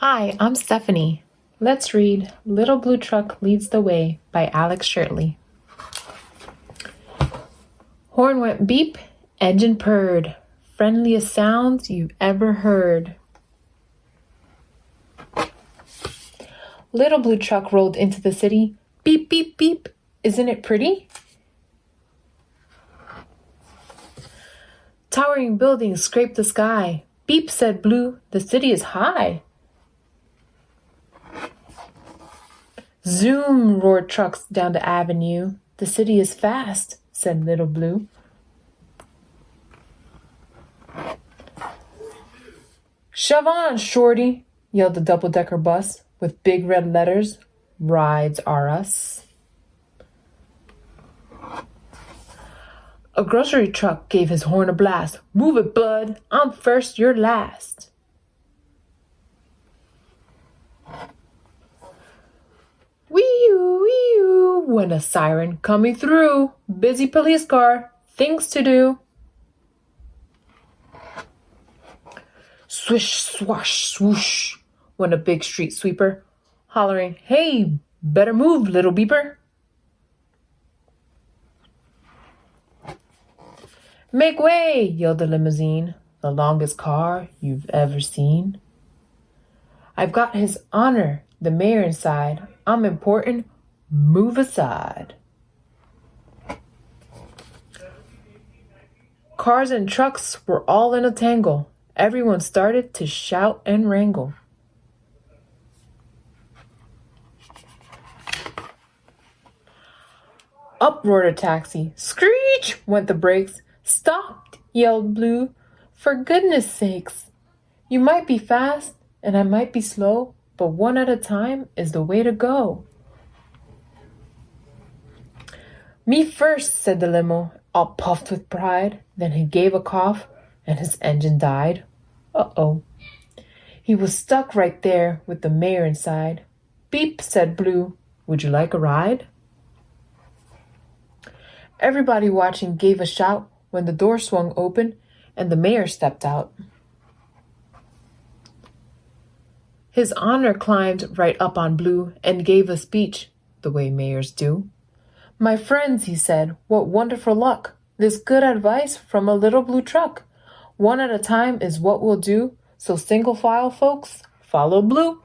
Hi, I'm Stephanie. Let's read Little Blue Truck Leads the Way by Alex Shirtley. Horn went beep, engine purred. Friendliest sounds you've ever heard. Little Blue Truck rolled into the city. Beep, beep, beep. Isn't it pretty? Towering buildings scraped the sky. Beep, said Blue, the city is high. Zoom, roared trucks down the avenue. The city is fast, said Little Blue. Shove on, Shorty, yelled the double-decker bus with big red letters. Rides are us. A grocery truck gave his horn a blast. Move it, bud. I'm first, you're last. Wee-oo, wee-oo, went a siren coming through. Busy police car, things to do. Swish, swash, swoosh, went a big street sweeper, hollering, hey, better move, little beeper. Make way, yelled the limousine, the longest car you've ever seen. I've got his honor, the mayor inside. I'm important, move aside. Cars and trucks were all in a tangle. Everyone started to shout and wrangle. Up roared a taxi. Screech went the brakes. Stop, yelled Blue. For goodness sakes. You might be fast and I might be slow, but one at a time is the way to go. Me first, said the limo, all puffed with pride. Then he gave a cough and his engine died. Uh-oh. He was stuck right there with the mayor inside. Beep, said Blue. Would you like a ride? Everybody watching gave a shout when the door swung open and the mayor stepped out. His honor climbed right up on Blue and gave a speech, the way mayors do. My friends, he said, what wonderful luck. This good advice from a little blue truck. One at a time is what we'll do, so single file, folks, follow Blue.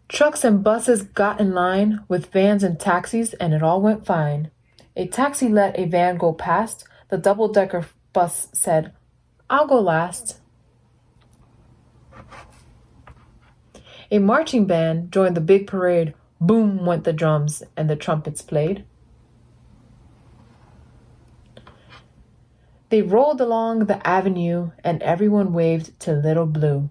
Trucks and buses got in line with vans and taxis, and it all went fine. A taxi let a van go past. The double-decker bus said, I'll go last. A marching band joined the big parade. Boom went the drums, and the trumpets played. They rolled along the avenue, and everyone waved to Little Blue.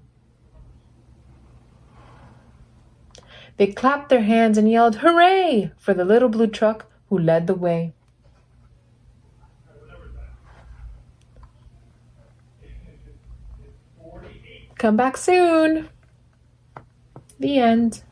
They clapped their hands and yelled, hooray, for the little blue truck who led the way. Come back soon. The end.